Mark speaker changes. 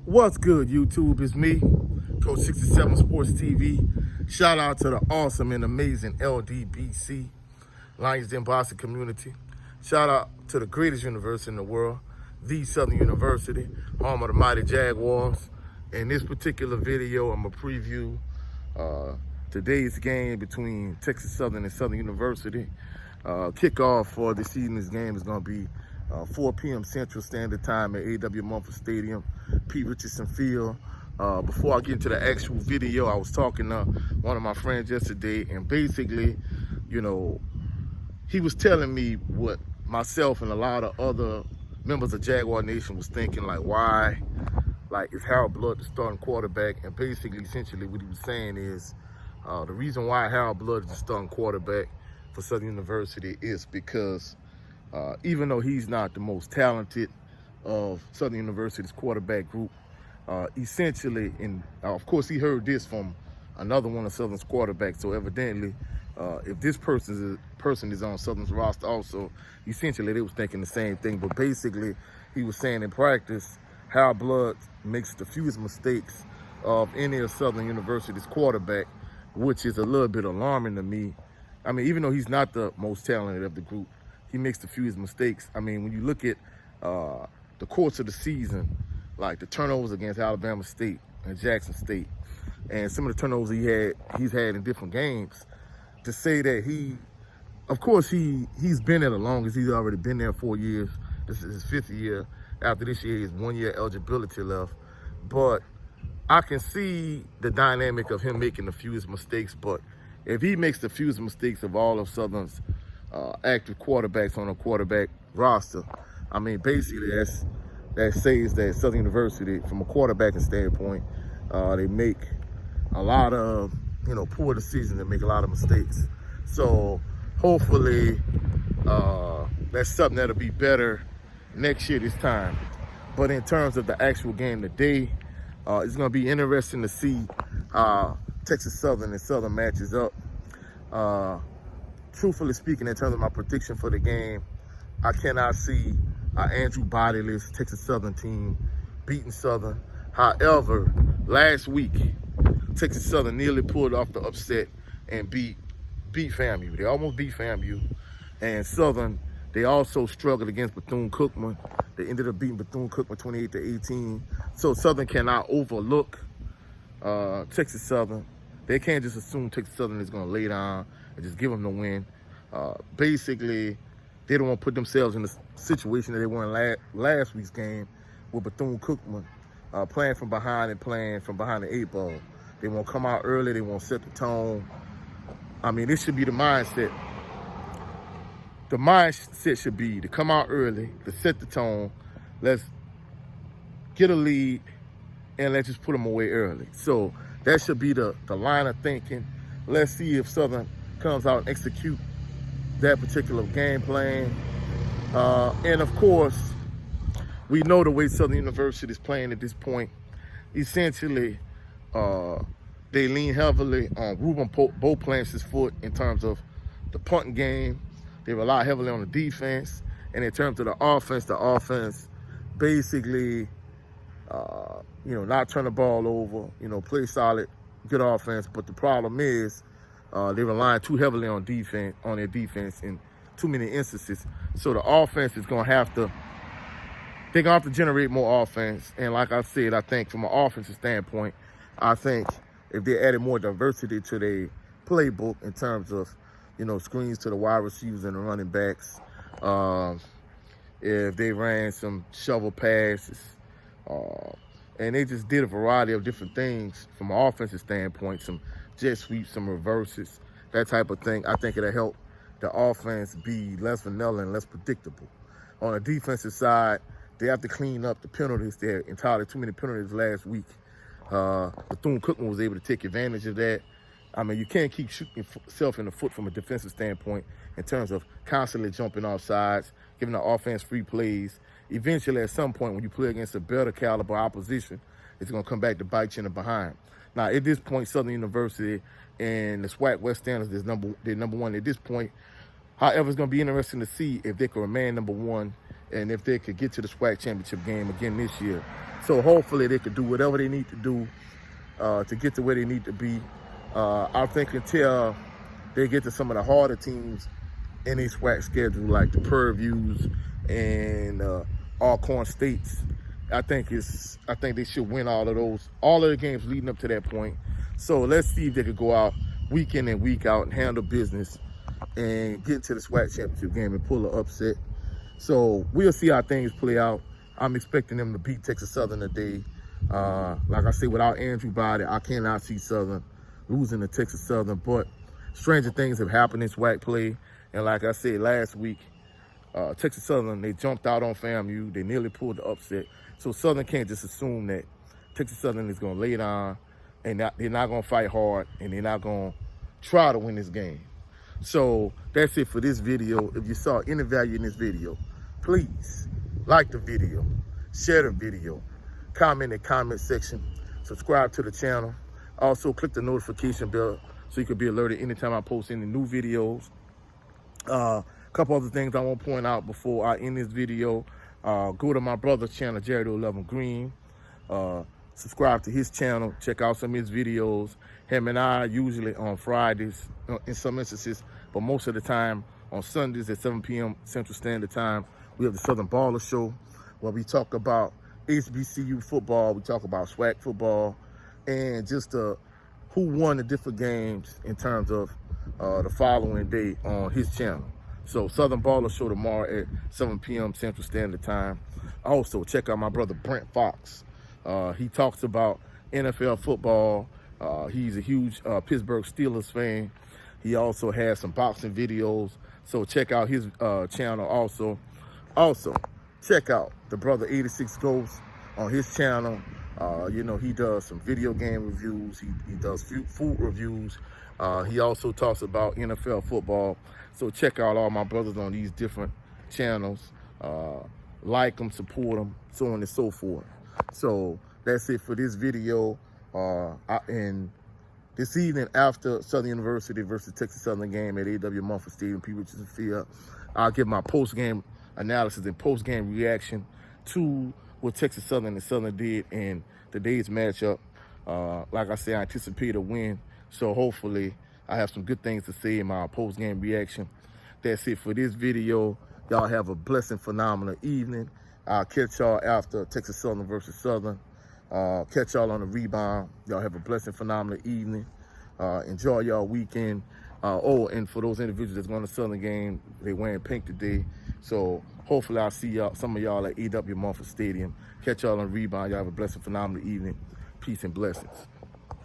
Speaker 1: What's good, YouTube? It's me, Coach 67 Sports TV. Shout out to the awesome and amazing LDBC, Lions Den Boston community. Shout out to the greatest university in the world, the Southern University, home of the mighty Jaguars. In this particular video, I'm going to preview today's game between Texas Southern and Southern University. Kickoff for this evening's game is going to be 4 p.m. Central Standard Time at A.W. Mumford Stadium, P. Richardson Field. Before I get into the actual video, I was talking to one of my friends yesterday, and basically, you know, he was telling me what myself and a lot of other members of Jaguar Nation was thinking, like, why, like, is Harold Blood the starting quarterback? And basically, essentially, what he was saying is the reason why Harold Blood is the starting quarterback for Southern University is because even though he's not the most talented of Southern University's quarterback group, essentially, and of course he heard this from another one of Southern's quarterbacks, so evidently if this person is on Southern's roster also, essentially they was thinking the same thing. But basically he was saying in practice, Harold Blood makes the fewest mistakes of any of Southern University's quarterback, which is a little bit alarming to me. I mean, even though he's not the most talented of the group, he makes the fewest mistakes. I mean, when you look at the course of the season, like the turnovers against Alabama State and Jackson State, and some of the turnovers he's had in different games, to say that of course he's been there the longest. He's already been there 4 years. This is his 5th year. After this year, he has 1 year eligibility left. But I can see the dynamic of him making the fewest mistakes. But if he makes the fewest mistakes of all of Southern's active quarterbacks on a quarterback roster, I mean, basically that says that Southern University, from a quarterbacking standpoint, they make a lot of, poor decisions and make a lot of mistakes. So hopefully that's something that'll be better next year this time. But in terms of the actual game today, it's going to be interesting to see how Texas Southern and Southern matches up. Truthfully speaking, in terms of my prediction for the game, I cannot see Andrew Bodiless Texas Southern team beating Southern. However, last week, Texas Southern nearly pulled off the upset and beat FAMU. They almost beat FAMU. And Southern, they also struggled against Bethune-Cookman. They ended up beating Bethune-Cookman 28-18. So Southern cannot overlook Texas Southern. They can't just assume Texas Southern is going to lay down and just give them the win. Basically, they don't want to put themselves in the situation that they were in last week's game with Bethune-Cookman, playing from behind and playing from behind the 8 ball. They won't come out early. They won't set the tone. I mean, this should be the mindset. The mindset should be to come out early, to set the tone. Let's get a lead, and let's just put them away early. So that should be the line of thinking. Let's see if Southern comes out and execute that particular game plan. And of course, we know the way Southern University is playing at this point. Essentially, they lean heavily on Ruben Beauplance's foot in terms of the punting game. They rely heavily on the defense. And in terms of the offense basically, not turn the ball over, play solid, good offense. But the problem is they're relying too heavily on their defense in too many instances. So the offense is going to have to, they're going to have to generate more offense. And like I said, I think from an offensive standpoint, I think if they added more diversity to their playbook in terms of, screens to the wide receivers and the running backs, if they ran some shovel passes, and they just did a variety of different things from an offensive standpoint, some jet sweeps, some reverses, that type of thing, I think it'll help the offense be less vanilla and less predictable. On the defensive side, they have to clean up the penalties. They had entirely too many penalties last week. Bethune-Cookman was able to take advantage of that. I mean, you can't keep shooting yourself in the foot from a defensive standpoint in terms of constantly jumping off sides, giving the offense free plays. Eventually, at some point, when you play against a better caliber opposition, it's going to come back to bite you in the behind. Now, at this point, Southern University and the SWAC West Standards they're number one at this point. However, it's going to be interesting to see if they can remain number one and if they could get to the SWAC championship game again this year. So hopefully they could do whatever they need to do to get to where they need to be. I think until they get to some of the harder teams in their SWAC schedule, like the Prairie Views and Alcorn States, I think they should win all of the games leading up to that point. So let's see if they could go out week in and week out and handle business and get to the SWAC championship game and pull an upset. So we'll see how things play out. I'm expecting them to beat Texas Southern today. Like I said, without Andrew Body, I cannot see Southern losing to Texas Southern, but stranger things have happened in SWAC play. And like I said last week, Texas Southern, they jumped out on FAMU. They nearly pulled the upset. So Southern can't just assume that Texas Southern is going to lay down and they're not going to fight hard and they're not going to try to win this game. So that's it for this video. If you saw any value in this video, please like the video, share the video, comment in the comment section, subscribe to the channel. Also click the notification bell so you can be alerted anytime I post any new videos. A couple other things I want to point out before I end this video. Go to my brother's channel, Jared 11 Green. Subscribe to his channel. Check out some of his videos. Him and I usually on Fridays, in some instances, but most of the time on Sundays at 7 p.m. Central Standard Time, we have the Southern Baller Show, where we talk about HBCU football, we talk about SWAC football, and just who won the different games in terms of the following day on his channel. So Southern Baller Show tomorrow at 7 p.m. Central Standard Time. Also, check out my brother Brent Fox. He talks about NFL football. He's a huge Pittsburgh Steelers fan. He also has some boxing videos. So check out his channel also. Also, check out the brother 86 Ghost on his channel. He does some video game reviews. He does food reviews. He also talks about NFL football. So check out all my brothers on these different channels. Like them, support them, so on and so forth. So that's it for this video. And this evening after Southern University versus Texas Southern game at A.W. Mumford Stadium, P. Richardson Field, I'll give my post-game analysis and post-game reaction to what Texas Southern and Southern did in today's matchup. Like I said, I anticipate a win. So hopefully I have some good things to say in my post-game reaction. That's it for this video. Y'all have a blessed and phenomenal evening. I'll catch y'all after Texas Southern versus Southern. Catch y'all on the rebound. Y'all have a blessed and phenomenal evening. Enjoy y'all weekend. And for those individuals that's going to Southern game, they wearing pink today. So hopefully I'll see y'all, some of y'all at A.W. Mumford Stadium. Catch y'all on the rebound. Y'all have a blessed and phenomenal evening. Peace and blessings.